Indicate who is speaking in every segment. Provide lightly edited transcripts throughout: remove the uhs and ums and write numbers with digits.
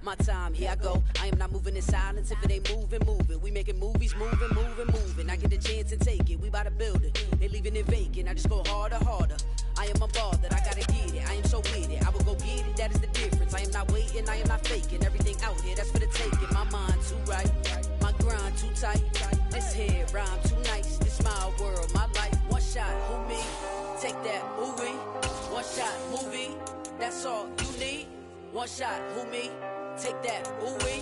Speaker 1: My time, here I go. I am not moving in silence. If it ain't moving, move it. We making movies, moving, moving, moving. I get a chance and take it. We bout to build it. They leaving it vacant. I just go harder, harder. I am unbothered. I gotta get it. I am so with it. I will go get it. That is the difference. I am not waiting. I am not faking. Everything out here, that's for the taking. My mind too right. My grind too tight. This head rhyme too nice. This my world, my life. One shot, who me? Take that, ooh wee. One shot, movie. That's all you need. One shot, who me? Take that, ooh wee.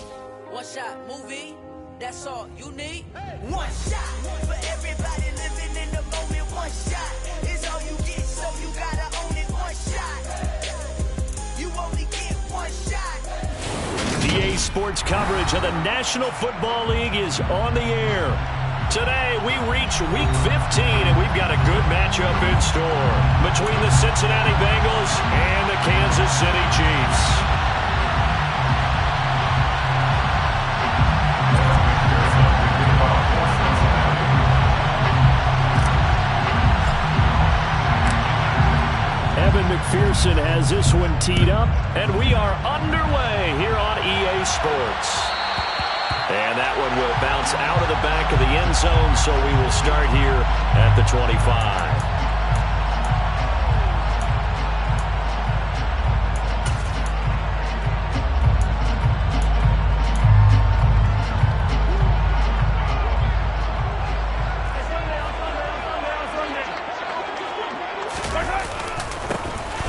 Speaker 1: One shot, movie. That's all you need.
Speaker 2: One shot for everybody living in the moment. One shot is all you get, so you gotta own it. One shot. You only get one shot.
Speaker 3: EA Sports coverage of the National Football League is on the air. Today, we reach Week 15, and we've got a good matchup in store between the Cincinnati Bengals and the Kansas City Chiefs. McPherson has this one teed up, and we are underway here on EA Sports. And that one will bounce out of the back of the end zone, so we will start here at the 25.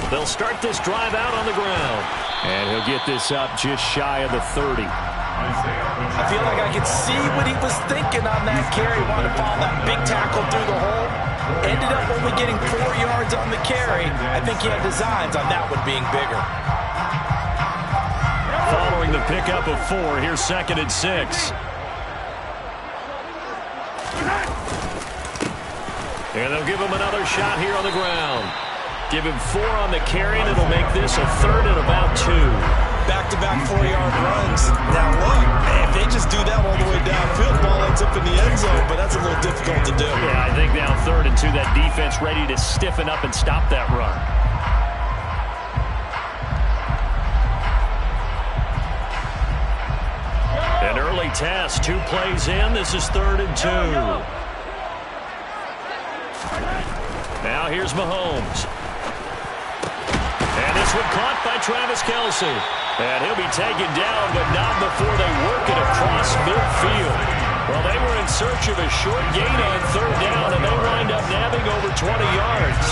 Speaker 3: They'll start this drive out on the ground. And he'll get this up just shy of the 30.
Speaker 4: I feel like I could see what he was thinking on that carry. Wanted to follow that big tackle through the hole. Ended up only getting 4 yards on the carry. I think he had designs on that one being bigger.
Speaker 3: Following the pickup of 4, here's 2nd and 6. And they'll give him another shot here on the ground. Give him 4 on the carry, and it'll make this a 3rd and about 2.
Speaker 4: Back-to-back 4-yard runs. Now look, if they just do that all the way downfield, ball ends up in the end zone, but that's a little difficult to do.
Speaker 3: Yeah, I think now 3rd and 2, that defense ready to stiffen up and stop that run. An early test, 2 plays in. This is 3rd and 2. Now here's Mahomes. And this one caught by Travis Kelce. And he'll be taken down, but not before they work it across midfield. Well, they were in search of a short gain on 3rd down, and they wind up nabbing over 20 yards.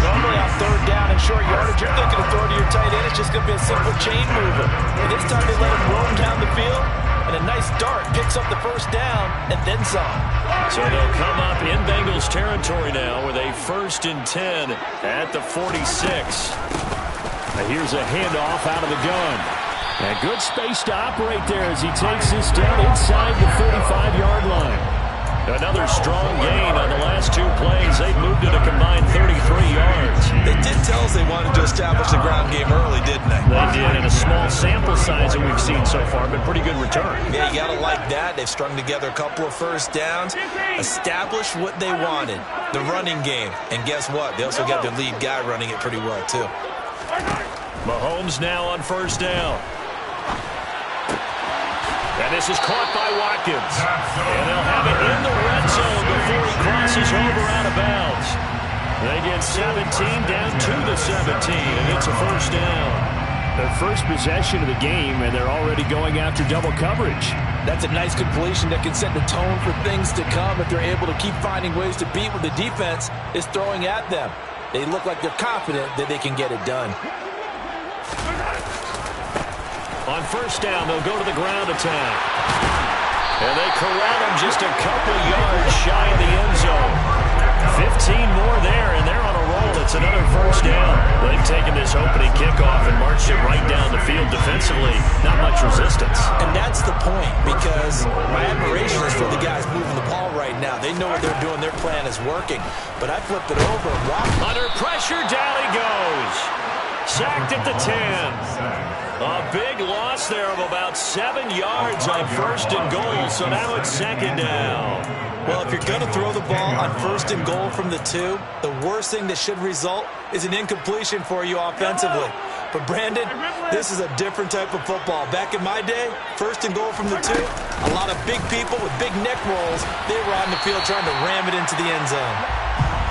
Speaker 4: Normally on 3rd down and short yardage, you're thinking of throw to your tight end. It's just going to be a simple chain mover. But this time they let him roam down the field, and a nice dart picks up the 1st down, and then some.
Speaker 3: So they'll come up in Bengals territory now with a 1st and 10 at the 46. Here's a handoff out of the gun. And good space to operate there as he takes this down inside the 35-yard line. Another strong gain on the last 2 plays. They've moved it a combined 33 yards.
Speaker 4: They did tell us they wanted to establish the ground game early, didn't they?
Speaker 3: They did, in a small sample size that we've seen so far, but pretty good return.
Speaker 4: Yeah, you got to like that. They've strung together a couple of 1st downs, established what they wanted, the running game. And guess what? They also got their lead guy running it pretty well, too.
Speaker 3: Mahomes now on 1st down. And this is caught by Watkins. And they'll have it in the red zone before he crosses over out of bounds. They get 17 down to the 17, and it's a 1st down. Their first possession of the game, and they're already going after double coverage.
Speaker 4: That's a nice completion that can set the tone for things to come if they're able to keep finding ways to beat what the defense is throwing at them. They look like they're confident that they can get it done.
Speaker 3: On 1st down, they'll go to the ground attack. And they corral him just a couple yards shy of the end zone. 15 more there, and they're on a roll. It's another 1st down. They've taken this opening kickoff and marched it right down the field defensively. Not much resistance.
Speaker 4: And that's the point, because my admiration is for the guys moving the ball right now. They know what they're doing. Their plan is working. But I flipped it over and walked.
Speaker 3: Under pressure, down he goes. Sacked at the 10. A big loss there of about 7 yards on 1st and goal, so now it's 2nd down.
Speaker 4: Well, if you're going to throw the ball on 1st and goal from the 2, the worst thing that should result is an incompletion for you offensively. But, Brandon, this is a different type of football. Back in my day, first and goal from the 2, a lot of big people with big neck rolls, they were on the field trying to ram it into the end zone.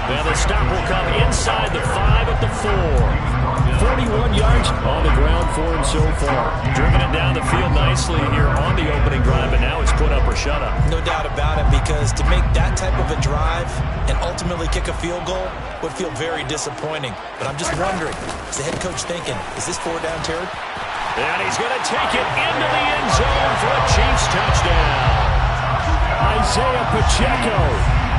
Speaker 3: Now the stop will come inside the 5 at the 4. 41 yards on the ground for him so far. Driven it down the field nicely here on the opening drive, but now it's put up or shut up.
Speaker 4: No doubt about it, because to make that type of a drive and ultimately kick a field goal would feel very disappointing. But I'm just wondering, is the head coach thinking, is this 4 down territory?
Speaker 3: And he's going to take it into the end zone for a Chiefs touchdown. Isaiah Pacheco.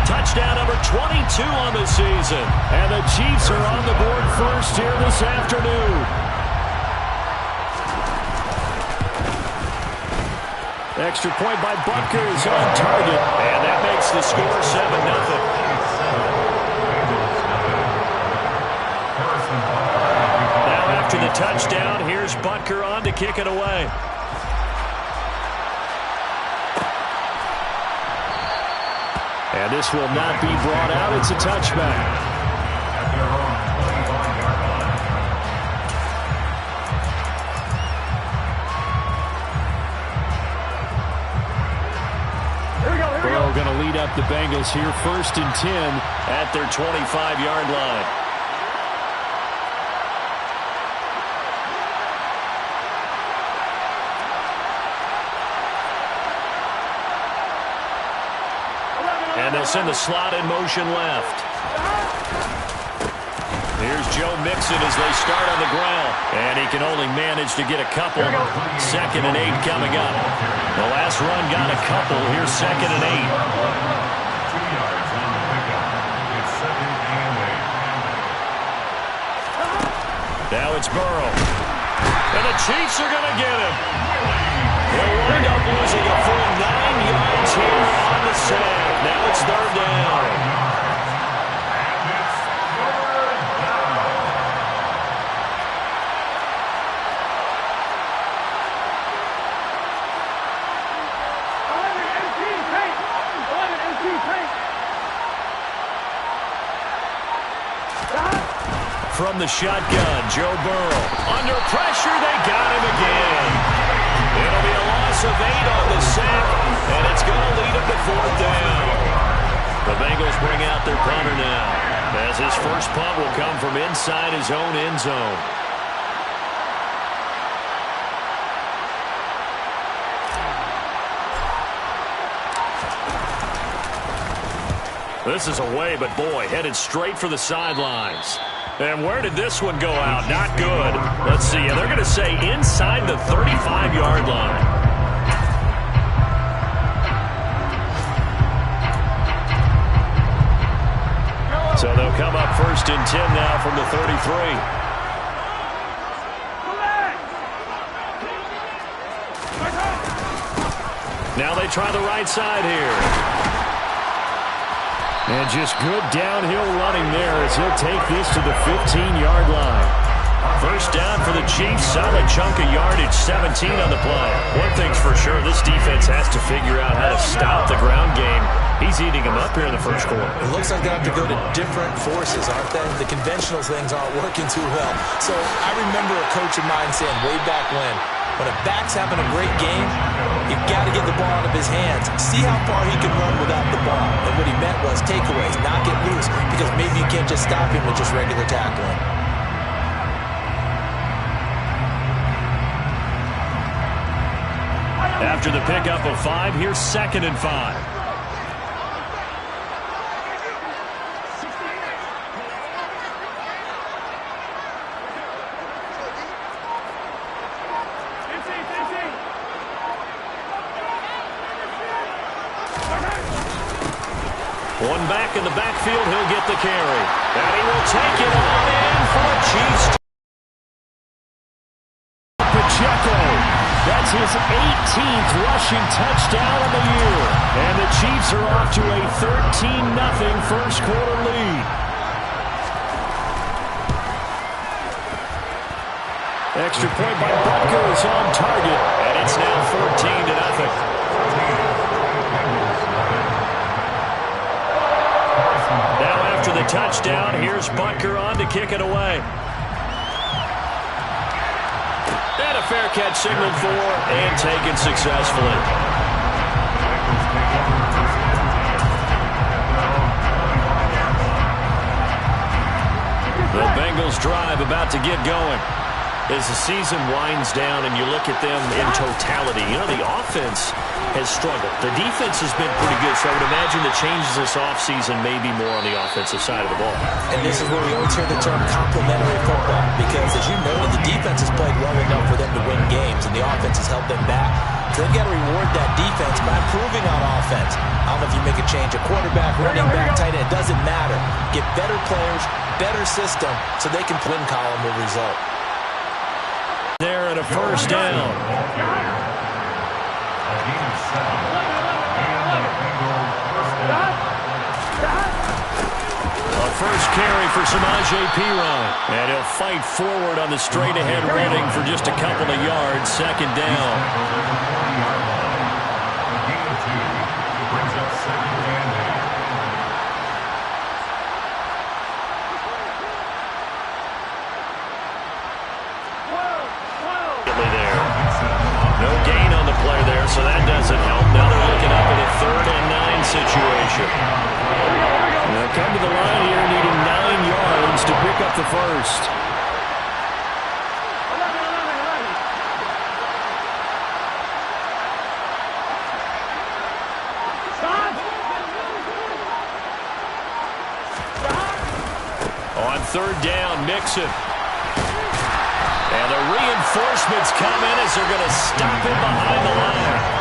Speaker 3: Touchdown number 22 on the season. And the Chiefs are on the board first here this afternoon. Extra point by Butker is on target. And that makes the score 7-0. After the touchdown, here's Butker on to kick it away. And this will not be brought out. It's a touchback. Burrow going to lead up the Bengals here, 1st and 10 at their 25-yard line. And they'll send the slot in motion left. Here's Joe Mixon as they start on the ground. And he can only manage to get a couple. 2nd and 8 coming up. The last run got a couple. Here's 2nd and 8. Now it's Burrow. And the Chiefs are going to get him. He'll wind up losing a full 9 yards here on the sack. Now it's 3rd down. From the shotgun, Joe Burrow. Under pressure, they got him again. It'll be a loss of 8 on the sack, and it's going to lead him to 4th down. The Bengals bring out their punter now, as his first punt will come from inside his own end zone. This is away, but boy, headed straight for the sidelines. And where did this one go out? Not good. Let's see. They're going to say inside the 35-yard line. So they'll come up 1st and 10 now from the 33. Now they try the right side here. And just good downhill running there as he'll take this to the 15-yard line. 1st down for the Chiefs. Solid chunk of yardage, 17 on the play. One thing's for sure, this defense has to figure out how to stop the ground game. He's eating them up here in the 1st quarter.
Speaker 4: It looks like they have to go to different forces, aren't they? The conventional things aren't working too well. So I remember a coach of mine saying way back when a back's having a great game, you've got to get the ball out of his hands. See how far he can run without the ball. And what he meant was takeaways, not get loose, because maybe you can't just stop him with just regular tackling.
Speaker 3: After the pickup of 5, here's 2nd and 5. One back in the backfield, he'll get the carry. And he will take it on in for a Chiefs. Pacheco. That's his 18th rushing touchdown of the year. And the Chiefs are off to a 13-0 first quarter lead. Extra point by Butker is on target. And it's now 14-0. Now after the touchdown, here's Butker on to kick it away. fair catch signaled for and taken successfully. The Bengals drive about to get going. As the season winds down and you look at them in totality, you know, the offense has struggled. The defense has been pretty good, so I would imagine the changes this offseason may be more on the offensive side of the ball.
Speaker 4: And this is where we always hear the term complementary football, because as you noted, the defense has played well enough for them to win games, and the offense has held them back. So they've got to reward that defense by improving on offense. I don't know if you make a change, a quarterback, running back, tight end, it doesn't matter. Get better players, better system, so they can win column will result.
Speaker 3: There at a first down. A first carry for Samaje Perine. And he'll fight forward on the straight-ahead running for just a couple of yards. Second down. So that doesn't help. Now they're looking up at a 3rd and 9 situation. They'll come to the line here needing 9 yards to pick up the first. On 3rd down, Mixon. And the reinforcements come in as they're going to stop him behind the line.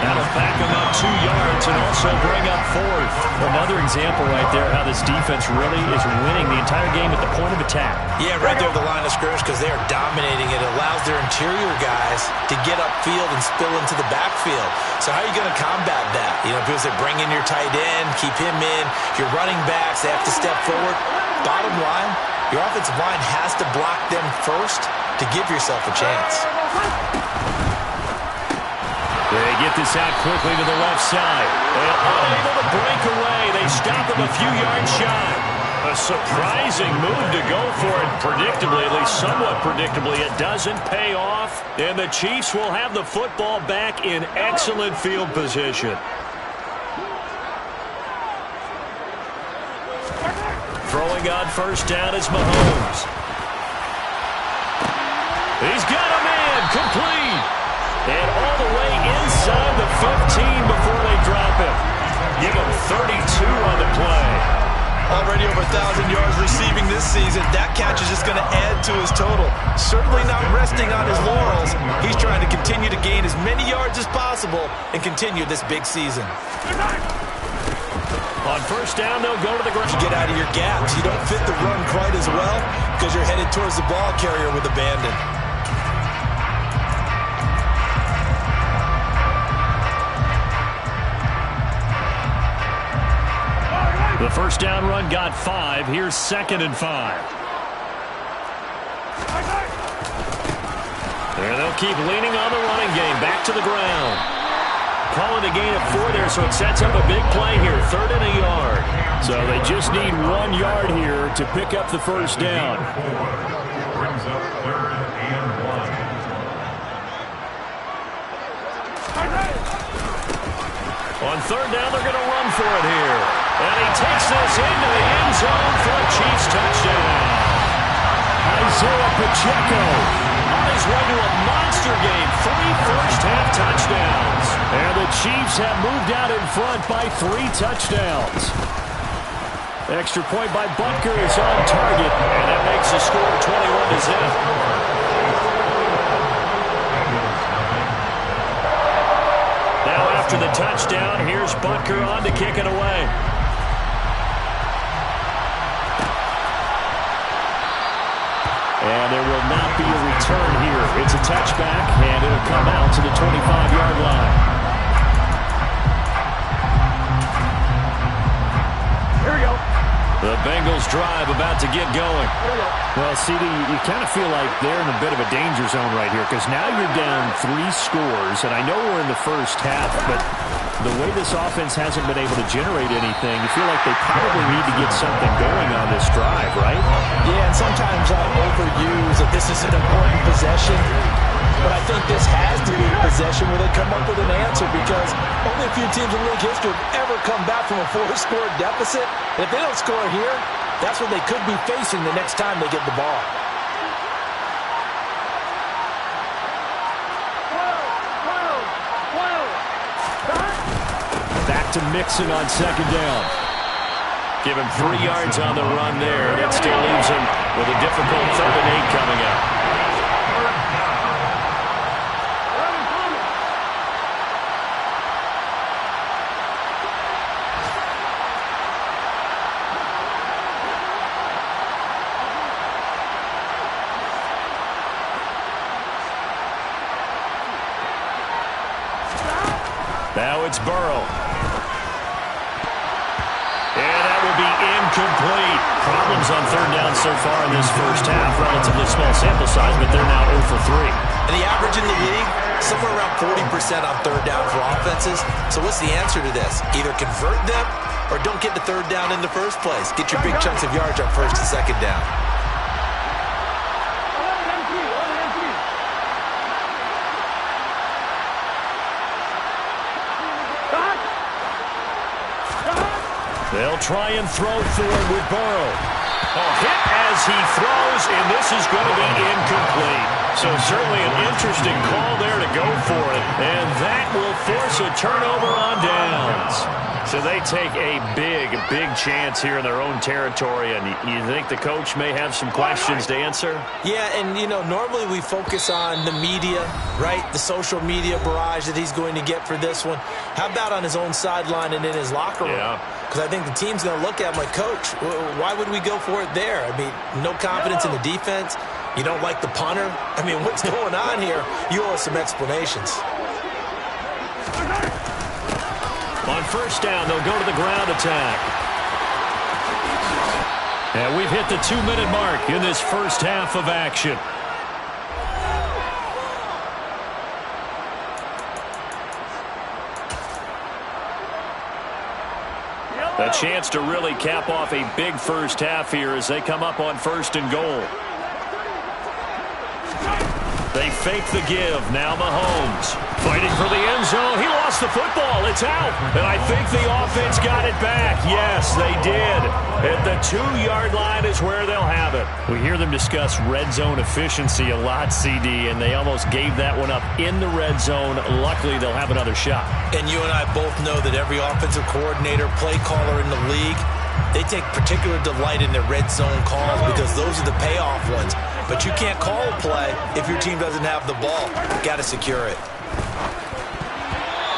Speaker 3: That'll back him up 2 yards and also bring up 4th. Another example right there how this defense really is winning the entire game at the point of attack.
Speaker 4: Yeah, right there at the line of scrimmage, because they are dominating it. It allows their interior guys to get upfield and spill into the backfield. So how are you going to combat that? You know, because they bring in your tight end, keep him in. Your running backs, they have to step forward. Bottom line, your offensive line has to block them first to give yourself a chance.
Speaker 3: They get this out quickly to the left side. And unable to break away. They stop him a few yards shy. A surprising move to go for it. Predictably, at least somewhat predictably, it doesn't pay off. And the Chiefs will have the football back in excellent field position. Throwing on first down is Mahomes. He's got a man complete. And all the way inside the 15 before they drop him. Give him 32 on the play.
Speaker 4: Already over 1,000 yards receiving this season. That catch is just going to add to his total. Certainly not resting on his laurels. He's trying to continue to gain as many yards as possible and continue this big season.
Speaker 3: On first down, they'll go to the ground.
Speaker 4: You get out of your gaps. You don't fit the run quite as well because you're headed towards the ball carrier with abandon.
Speaker 3: The first down run got 5. Here's 2nd and 5. There they'll keep leaning on the running game. Back to the ground. Calling a gain of 4 there, so it sets up a big play here. 3rd and a yard. So they just need 1 yard here to pick up the first down.
Speaker 5: Brings up 3rd and 1.
Speaker 3: On 3rd down, they're going to run for it here. And he takes this into the end zone for a Chiefs touchdown. Isaiah Pacheco on his way to a monster game. 3 first-half touchdowns. And the Chiefs have moved out in front by 3 touchdowns. Extra point by Butker is on target. And that makes the score 21-0. After the touchdown, here's Butker on to kick it away. And there will not be a return here. It's a touchback, and it'll come out to the 25-yard line. Here we go. The Bengals drive about to get going. Well, CD, you kind of feel like they're in a bit of a danger zone right here because now you're down 3 scores, and I know we're in the first half, but the way this offense hasn't been able to generate anything, you feel like they probably need to get something going on this drive, right?
Speaker 4: Yeah, and sometimes I overuse that this is an important possession, but I I think this has to be a possession where they come up with an answer, because only a few teams in league history have ever come back from a 4-score deficit. And if they don't score here, that's what they could be facing the next time they get the ball.
Speaker 3: Back to Mixon on second down. Give him 3 yards on the run there, and it still leaves him with a difficult 3rd and 8 coming up. Now it's Burrow. And that will be incomplete. Problems on 3rd down so far in this first half. Relatively small sample size, but they're now 0 for 3.
Speaker 4: And the average in the league, somewhere around 40% on 3rd down for offenses. So what's the answer to this? Either convert them or don't get the 3rd down in the first place. Get your big chunks of yards on 1st and 2nd down.
Speaker 3: They'll try and throw forward with Burrow. A hit as he throws, and this is going to be incomplete. So certainly an interesting call there to go for it. And that will force a turnover on downs. So they take a big chance here in their own territory. And you think the coach may have some questions to answer?
Speaker 4: Yeah, and, you know, normally we focus on the media, right? The social media barrage that he's going to get for this one. How about on his own sideline and in his locker room?
Speaker 3: Yeah.
Speaker 4: Because I think the team's going to look at him like, Coach, why would we go for it there? I mean, no confidence in the defense. You don't like the punter? I mean, what's going on here? You owe us some explanations.
Speaker 3: On 1st down, they'll go to the ground attack. And we've hit the 2-minute mark in this first half of action. A chance to really cap off a big first half here as they come up on 1st and goal. They fake the give. Now Mahomes fighting for the end zone. He lost the football. It's out. And I think the offense got it back. Yes, they did. At the 2-yard line is where they'll have it. We hear them discuss red zone efficiency a lot, CD, and they almost gave that one up in the red zone. Luckily, they'll have another shot.
Speaker 4: And you and I both know that every offensive coordinator, play caller in the league, they take particular delight in their red zone calls because those are the payoff ones. But you can't call a play if your team doesn't have the ball. Got to secure it.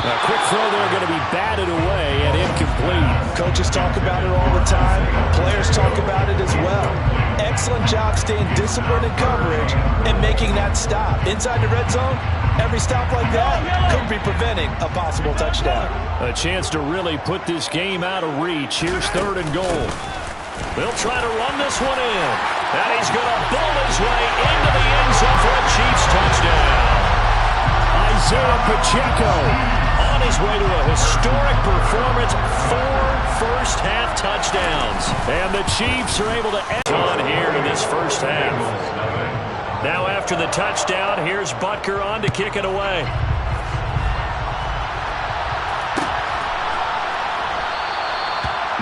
Speaker 3: A quick throw there going to be batted away and incomplete.
Speaker 4: Coaches talk about it all the time. Players talk about it as well. Excellent job staying disciplined in coverage and making that stop. Inside the red zone, every stop like that could be preventing a possible touchdown.
Speaker 3: A chance to really put this game out of reach. Here's 3rd and goal. They'll try to run this one in. And he's going to bull his way into the end zone for a Chiefs touchdown. Isaiah Pacheco on his way to a historic performance. 4 first-half touchdowns. And the Chiefs are able to end on here in this first half. Now after the touchdown, here's Butker on to kick it away.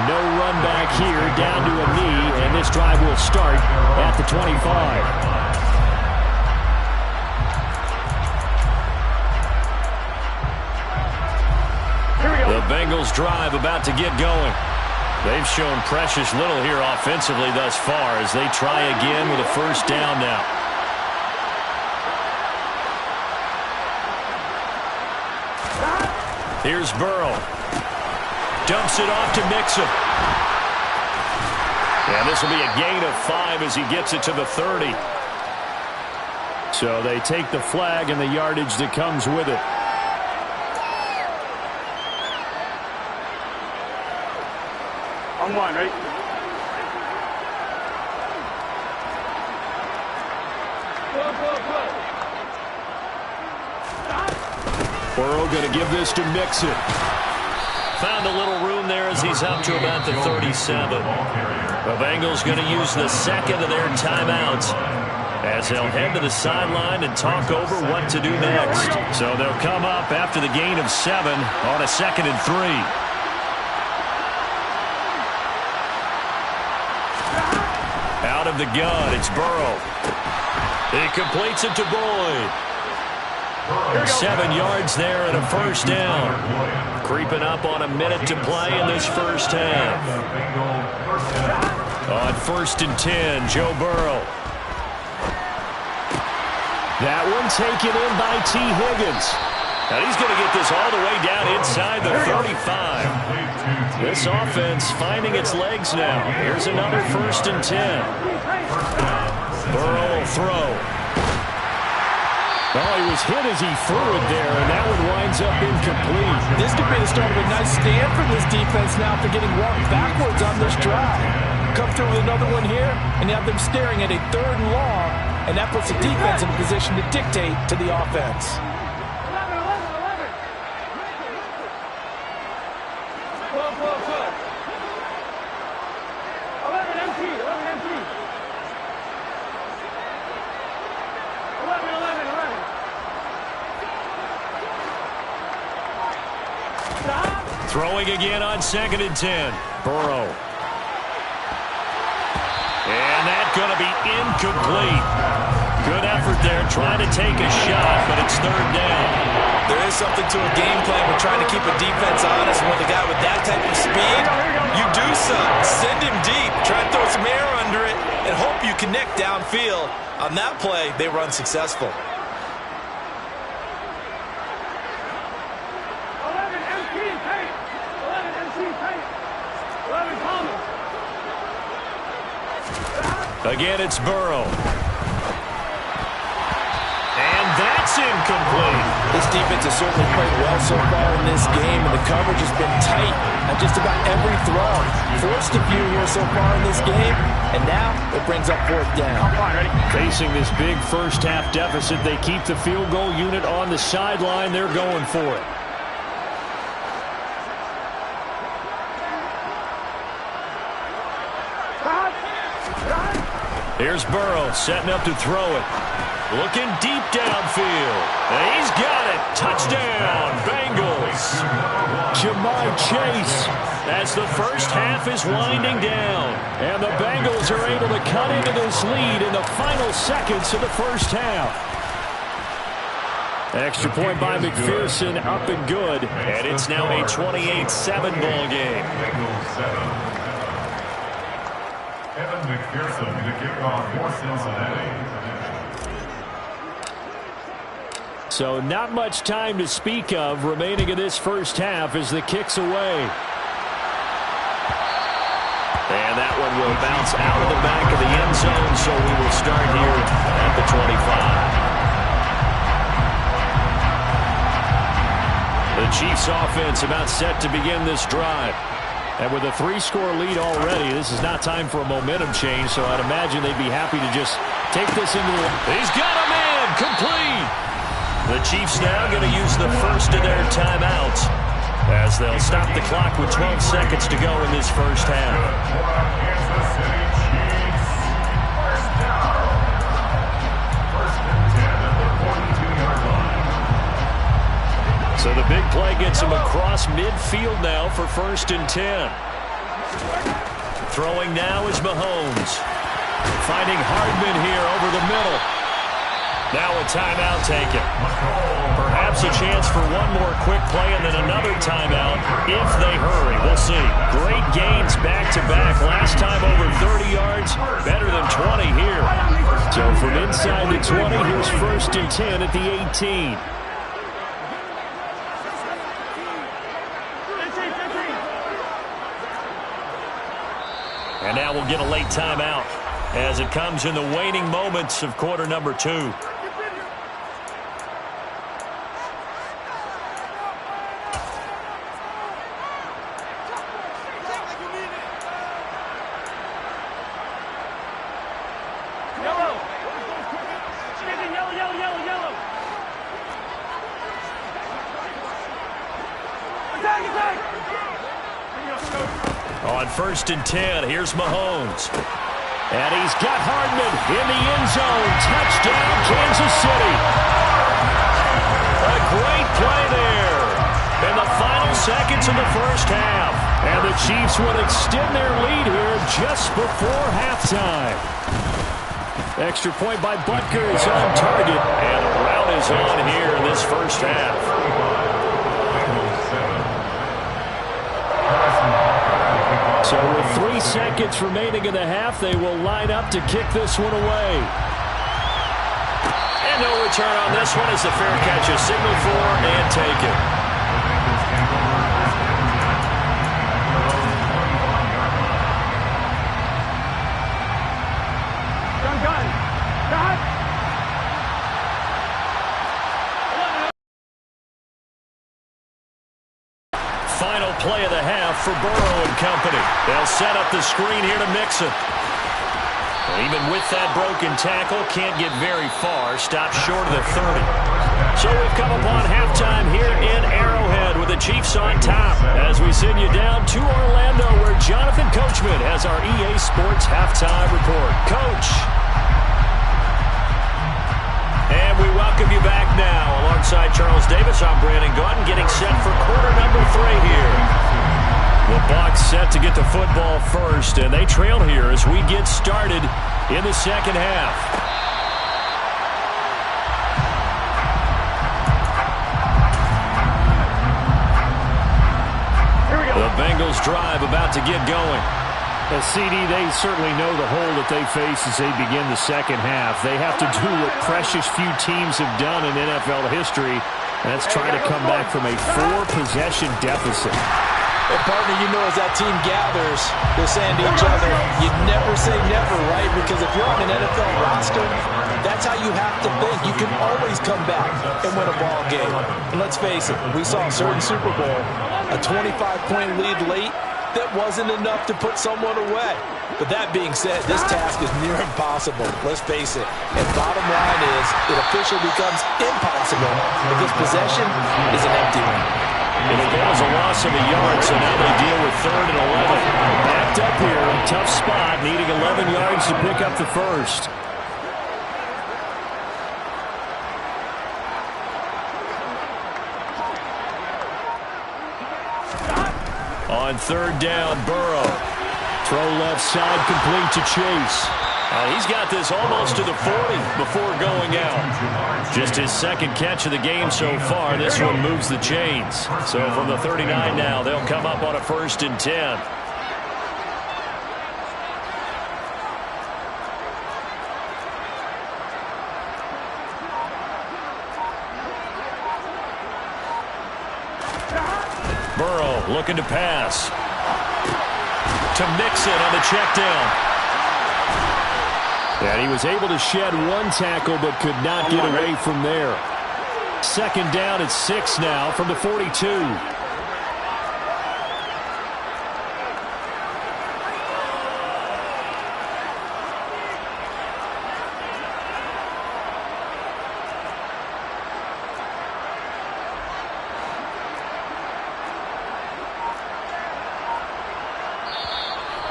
Speaker 3: No run back here, down to a knee, and this drive will start at the 25. The Bengals drive about to get going. They've shown precious little here offensively thus far as they try again with a 1st down now. Here's Burrow. Dumps it off to Mixon. And this will be a gain of 5 as he gets it to the 30. So they take the flag and the yardage that comes with it.
Speaker 5: On 1, right?
Speaker 3: Burrow going to give this to Mixon. Found a little room there as he's up to about the 37. The Bengals going to use the 2nd of their timeouts. as they'll head to the sideline and talk over what to do next. So they'll come up after the gain of 7 on a 2nd and 3. Out of the gun, it's Burrow. He completes it to Boyd. 7 yards there and a first down. Creeping up on a minute to play in this first half. On 1st and 10, Joe Burrow. That one taken in by T. Higgins. Now he's going to get this all the way down inside the 35. This offense finding its legs now. Here's another 1st and 10. Burrow will throw. Oh, he was hit as he threw it there, and that one winds up incomplete.
Speaker 4: This could be the start of a nice stand for this defense now for getting walked backwards on this drive. Come through with another one here, and you have them staring at a 3rd and long, and that puts the defense in a position to dictate to the offense.
Speaker 3: Throwing again on 2nd and 10. Burrow. And that's going to be incomplete. Good effort there trying to take a shot, but it's 3rd down.
Speaker 4: There is something to a game plan with trying to keep a defense honest. With a guy with that type of speed, you do something. Send him deep. Try to throw some air under it and hope you connect downfield. On that play, they were unsuccessful.
Speaker 3: Again, it's Burrow. And that's incomplete.
Speaker 4: This defense has certainly played well so far in this game, and the coverage has been tight on just about every throw. Forced a few here so far in this game, and now it brings up 4th down.
Speaker 3: Facing this big first half deficit, they keep the field goal unit on the sideline. They're going for it. Here's Burrow setting up to throw it. Looking deep downfield. And he's got it. Touchdown, Bengals. Jamar Chase as the first half is winding down. And the Bengals are able to cut into this lead in the final seconds of the first half. Extra point by McPherson, up and good. And it's now a 28-7 ball game.
Speaker 6: McPherson to kick off for Cincinnati.
Speaker 3: So not much time to speak of remaining in this first half as the kick's away. And that one will bounce out of the back of the end zone, so we will start here at the 25. The Chiefs offense about set to begin this drive. And with a 3-score lead already, this is not time for a momentum change, so I'd imagine they'd be happy to just take this into the... He's got a man! Complete! The Chiefs now going to use the first of their timeouts as they'll stop the clock with 12 seconds to go in this first half. So the big play gets him across midfield now for 1st and 10. Throwing now is Mahomes. Finding Hardman here over the middle. Now a timeout taken. Perhaps a chance for one more quick play and then another timeout if they hurry. We'll see. Great gains back-to-back. Last time over 30 yards. Better than 20 here. So from inside the 20, here's 1st and 10 at the 18. And now we'll get a late timeout as it comes in the waning moments of quarter number 2. On 1st and 10, here's Mahomes. And he's got Hardman in the end zone. Touchdown, Kansas City. A great play there in the final seconds of the first half. And the Chiefs will extend their lead here just before halftime. Extra point by Butker is on target. And a rout is on here in this first half. So with 3 seconds remaining in the half, they will line up to kick this one away. And no return on this one as the fair catch is signaled for and taken. Final play of the half for Burrow and company. They'll set up the screen here to Mixon. Even with that broken tackle, can't get very far. Stops short of the 30. So we've come upon halftime here in Arrowhead with the Chiefs on top as we send you down to Orlando where Jonathan Coachman has our EA Sports halftime report. Coach. And we welcome you back now. Alongside Charles Davis, I'm Brandon Gaughton getting set for quarter number 3 here. The Bucs set to get the football first, and they trail here as we get started in the second half. The Bengals drive about to get going. CD, they certainly know the hole that they face as they begin the second half. They have to do what precious few teams have done in NFL history, and that's try to come back from a 4-possession deficit.
Speaker 4: And partner, you know, as that team gathers, they're saying to each other, you never say never, right? Because if you're on an NFL roster, that's how you have to think. You can always come back and win a ball game. And let's face it, we saw a certain Super Bowl, a 25-point lead late, that wasn't enough to put someone away. But that being said, this task is near impossible. Let's face it. And bottom line is, it officially becomes impossible if this possession is an empty one.
Speaker 3: It'll go as a loss of a yard, so now they deal with 3rd and 11. Backed up here, tough spot, needing 11 yards to pick up the first. On 3rd down, Burrow. Throw left side, complete to Chase. He's got this almost to the 40 before going out. Just his 2nd catch of the game so far. This one moves the chains. So from the 39 now, they'll come up on a 1st and 10. Burrow looking to pass. To Mixon on the check down. And he was able to shed 1 tackle but could not get away from there. 2nd down at 6 now from the 42.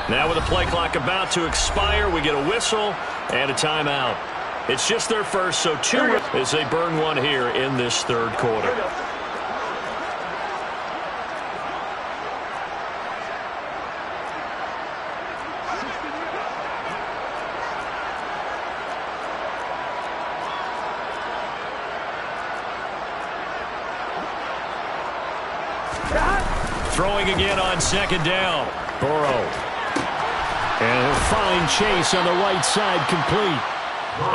Speaker 3: Now with the play clock about to expire, we get a whistle and a timeout. It's just their first, so 2 as they burn 1 here in this 3rd quarter. Throwing again on 2nd down. Burrow. And he'll find Chase on the right side, complete.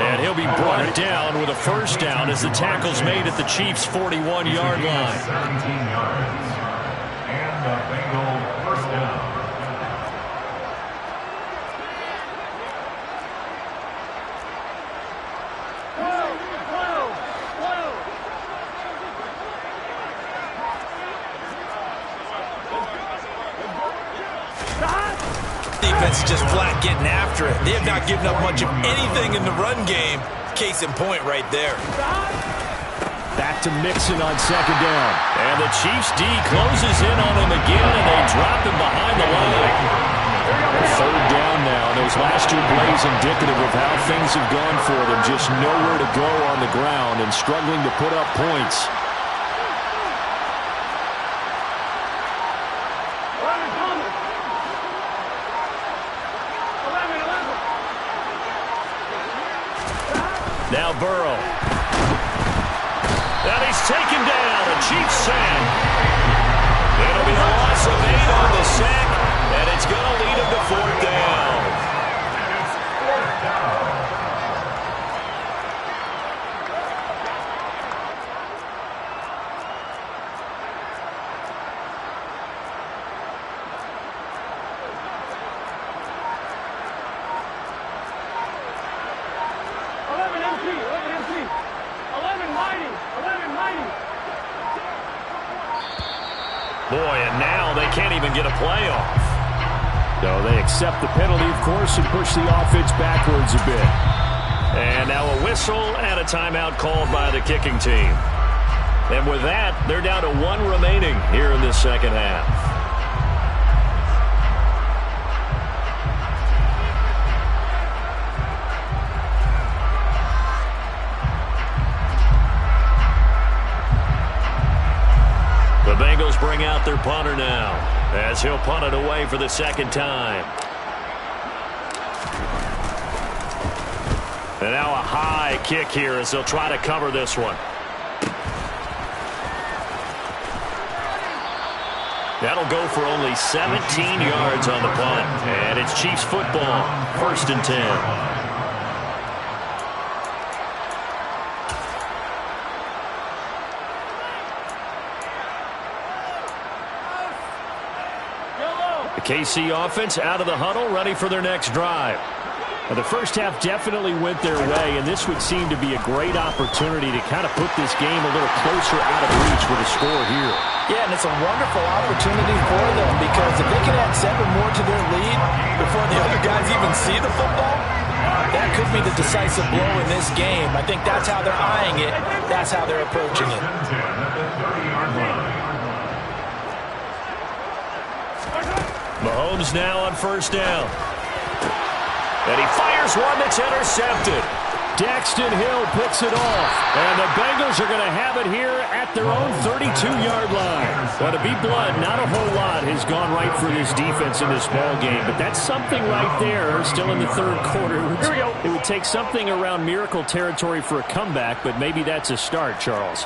Speaker 3: And he'll be brought down with a 1st down as the tackle's made at the Chiefs' 41-yard line.
Speaker 6: 17 yards. And the Bengals 1st down.
Speaker 4: Defense just flat getting after it. They have not given up much of anything in the run game. Case in point right there.
Speaker 3: Back to Mixon on 2nd down. And the Chiefs D closes in on him again, and they drop him behind the line. Third down now. And those last two plays indicative of how things have gone for them. Just nowhere to go on the ground and struggling to put up points. Now Burrow. And he's taken down. A Chiefs sack. It'll be a loss of 8 on the sack, and it's going to lead him to 4th down. Boy, and now they can't even get a play off. No, they accept the penalty, of course, and push the offense backwards a bit. And now a whistle and a timeout called by the kicking team. And with that, they're down to 1 remaining here in this second half. The Bengals bring out their punter now as he'll punt it away for the second time. And now a high kick here as they'll try to cover this one. That'll go for only 17 yards on the punt. And it's Chiefs football, 1st and 10. KC offense out of the huddle, ready for their next drive. Now, the first half definitely went their way, and this would seem to be a great opportunity to kind of put this game a little closer out of reach with a score here.
Speaker 4: Yeah, and it's a wonderful opportunity for them because if they can add 7 more to their lead before the other guys even see the football, that could be the decisive blow in this game. I think that's how they're eyeing it. That's how they're approaching it.
Speaker 3: Mahomes now on 1st down. And he fires one that's intercepted. Daxton Hill picks it off. And the Bengals are going to have it here at their own 32-yard line. Well, to be blunt, not a whole lot has gone right for this defense in this ball game. But that's something right there, still in the 3rd quarter. It would take something around miracle territory for a comeback, but maybe that's a start, Charles.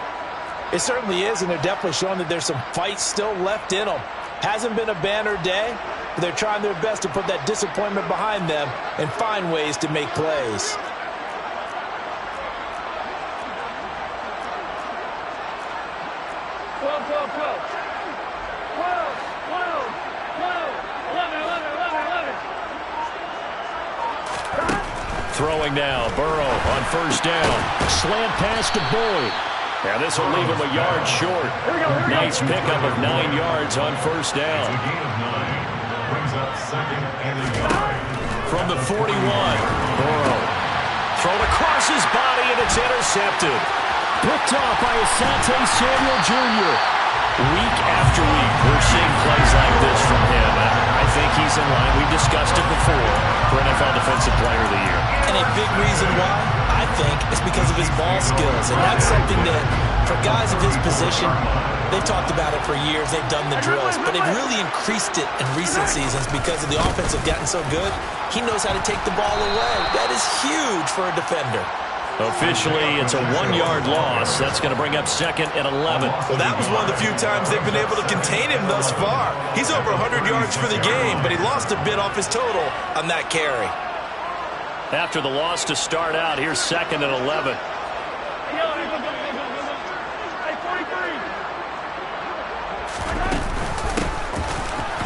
Speaker 4: It certainly is, and they're definitely showing that there's some fight still left in them. Hasn't been a banner day, but they're trying their best to put that disappointment behind them and find ways to make plays.
Speaker 3: Throwing now, Burrow on 1st down. Slant pass to Boyd. Now this will leave him a yard short. Nice pickup of 9 yards on 1st down. From the 41, Burrow. Thrown across his body, and it's intercepted. Picked off by Asante Samuel Jr. Week after week, we're seeing plays like this from him. I think he's in line. We discussed it before for NFL Defensive Player of the Year.
Speaker 4: And a big reason why, I think, is because of his ball skills. And that's something that, for guys of his position, they've talked about it for years. They've done the drills. But they've really increased it in recent seasons because of the offense have gotten so good. He knows how to take the ball away. That is huge for a defender.
Speaker 3: Officially, it's a 1-yard loss. That's going to bring up 2nd and 11.
Speaker 4: Well, that was one of the few times they've been able to contain him thus far. He's over 100 yards for the game, but he lost a bit off his total on that carry.
Speaker 3: After the loss to start out, here's 2nd and 11.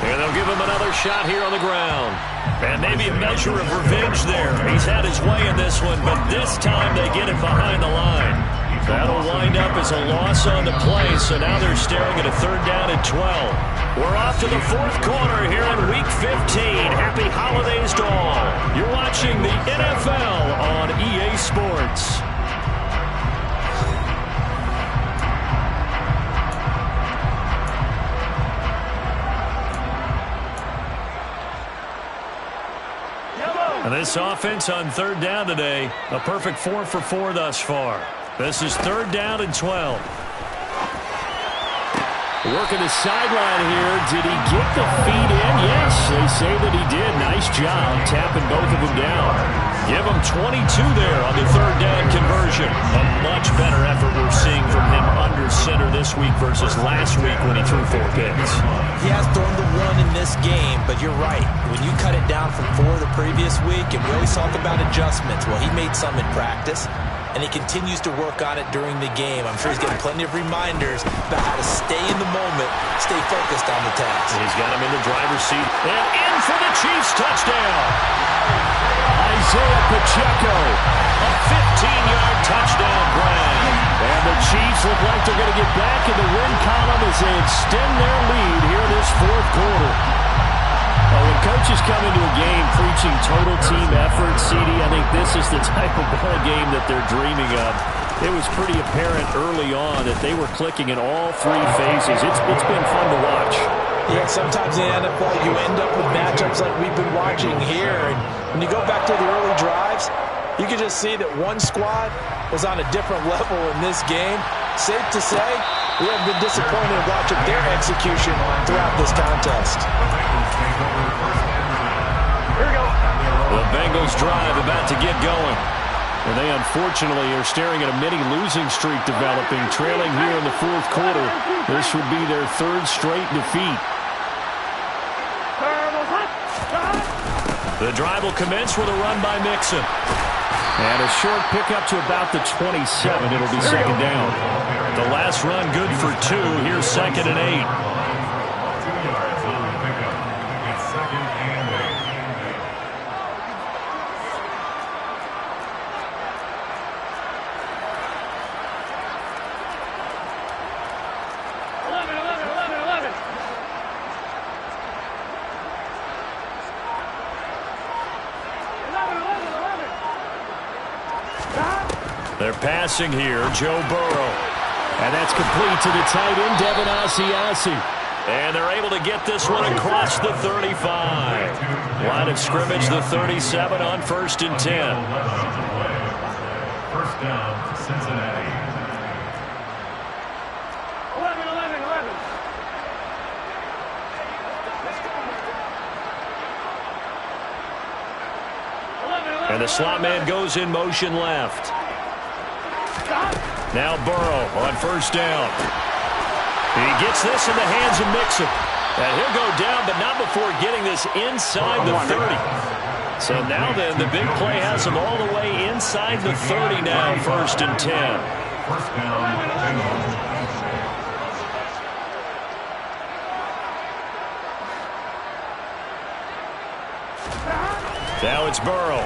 Speaker 3: And they'll give him another shot here on the ground. And maybe a measure of revenge there. He's had his way in this one, but this time they get it behind the line. That'll wind up as a loss on the play, so now they're staring at a 3rd down and 12. We're off to the 4th quarter here in Week 15. Happy holidays to all. You're watching the NFL on EA Sports. This offense on third down today, a perfect 4 for 4 thus far. This is third down and 12. Working the sideline here. Did he get the feet in? Yes, they say that he did. Nice job tapping both of them down. Give him 22 there on the third down conversion. A much better effort we're seeing from him under center this week versus last week when he threw 4 picks.
Speaker 4: He has thrown the 1 in this game, but you're right. When you cut it down from 4 the previous week, and we always talk about adjustments, well, he made some in practice, and he continues to work on it during the game. I'm sure he's getting plenty of reminders about how to stay in the moment, stay focused on the task.
Speaker 3: He's got him in the driver's seat. And in for the Chiefs touchdown. Isaiah Pacheco, a 15-yard touchdown grab. And the Chiefs look like they're going to get back in the win column as they extend their lead here this fourth quarter. When coaches come into a game preaching total team effort, CD, I think this is the type of ball game that they're dreaming of. It was pretty apparent early on that they were clicking in all 3 phases. It's been fun to watch.
Speaker 4: Yeah, sometimes in the NFL you end up with matchups like we've been watching here. And when you go back to the early drives, you can just see that one squad was on a different level in this game. Safe to say, we have been disappointed in watching their execution throughout this contest.
Speaker 5: Here we go.
Speaker 3: The Bengals drive about to get going. And they unfortunately are staring at a mini losing streak developing, trailing here in the fourth quarter. This would be their 3rd straight defeat. The drive will commence with a run by Mixon. And a short pickup to about the 27. It'll be second down. The last run good for 2. Here's 2nd and 8. They're passing here, Joe Burrow. And that's complete to the tight end, Devin Asiasi. And they're able to get this one across the 35. Line of scrimmage, the 37 on 1st and 10.
Speaker 6: First down, Cincinnati.
Speaker 5: 11.
Speaker 3: And the slot man goes in motion left. Now Burrow on 1st down. He gets this in the hands of Mixon. And he'll go down, but not before getting this inside the 30. So now then, the big play has him all the way inside the 30 now, 1st and 10.
Speaker 6: First down, Bengals.
Speaker 3: Now it's Burrow.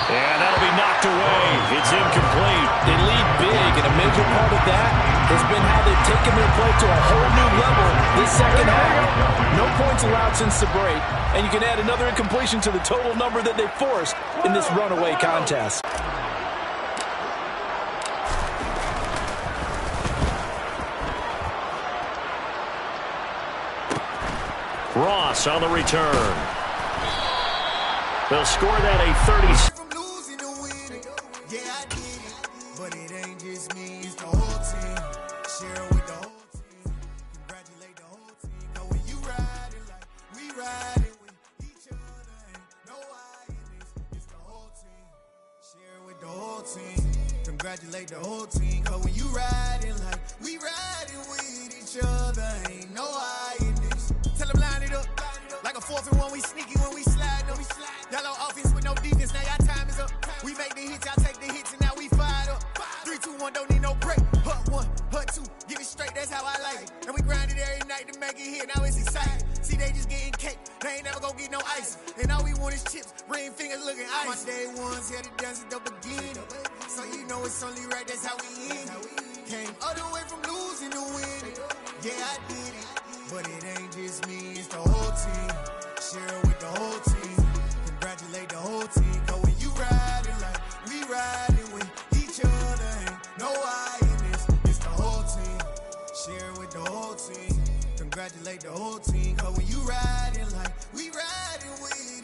Speaker 3: And that'll be knocked away. It's incomplete.
Speaker 4: They lead big, and a major part of that has been how they've taken their play to a whole new level this second half. No points allowed since the break, and you can add another incompletion to the total number that they forced in this runaway contest.
Speaker 3: Ross on the return. They'll score that a 30.
Speaker 2: Yeah, I did it, but it ain't just me, it's the whole team. Share it with the whole team. Congratulate the whole team. Cause when you riding like we riding with each other, ain't no I in this, it's the whole team. Share it with the whole team. Congratulate the whole team. Cause when you riding like we riding with each other, ain't no I in this. Tell them line it up, like a 4th and 1, we sneaky when we slide them. Yellow offense with no defense, now y'all time is up. We make the hits, y'all take the hits, and now we fired up. 3, 2, 1, don't need no break. Hut 1, hut 2, give it straight, that's how I like it. And we grind it every night to make it hit, now it's exciting. See, they just getting cake, they ain't never gonna get no ice. And all we want is chips, ring fingers looking ice. My day ones here to dance at the beginning. So you know it's only right, that's how we end it. Came all the way from losing to winning. Yeah, I did it, but it ain't just me, it's the whole team. Share it with the whole team. Congratulate the whole team. Cause when you riding like we riding with each other, ain't no I in this, it's the whole team. Share it with the whole team. Congratulate the whole team. Cause when you riding like we riding with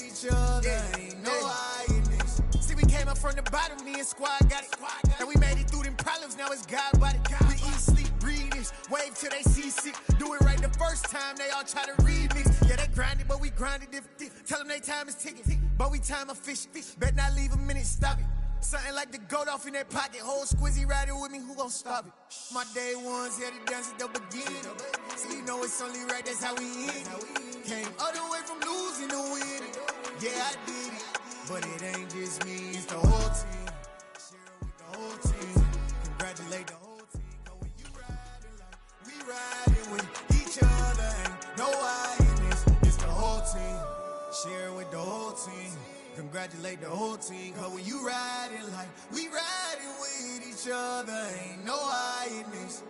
Speaker 2: from the bottom, me and squad got it. And we made it through them problems, now it's God body. We eat, sleep, breathe this, wave till they seasick. Do it right the first time, they all try to remix. Yeah, they grinded, but we grinded different. Tell them they time is ticking, but we time efficient. Bet not leave a minute, stop it. Something like the goat off in that pocket. Whole squizzy riding with me, who gon' stop it? My day ones had to dance at the beginning. So you know it's only right, that's how we end. Came all the way from losing to winning. Yeah, I did it, but it ain't just me, it's the whole team. Share it with the whole team. Congratulate the whole team. Cause when you riding like we riding with each other, ain't no I in this, it's the whole team. Share it with the whole team. Congratulate the whole team. Cause when you riding like we riding with each other, ain't no I in this.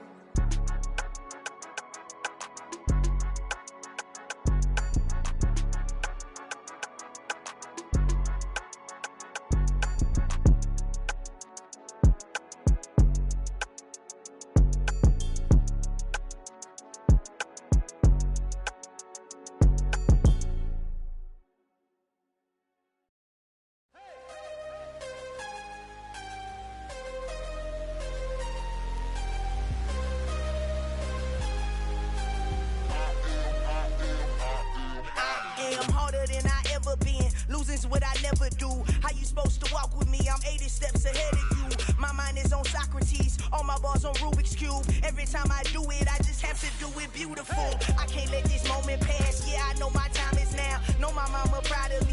Speaker 7: What I never do. How you supposed to walk with me? I'm 80 steps ahead of you. My mind is on Socrates, all my bars on Rubik's Cube. Every time I do it, I just have to do it beautiful. I can't let this moment pass. Yeah, I know my time is now. Know my mama proud of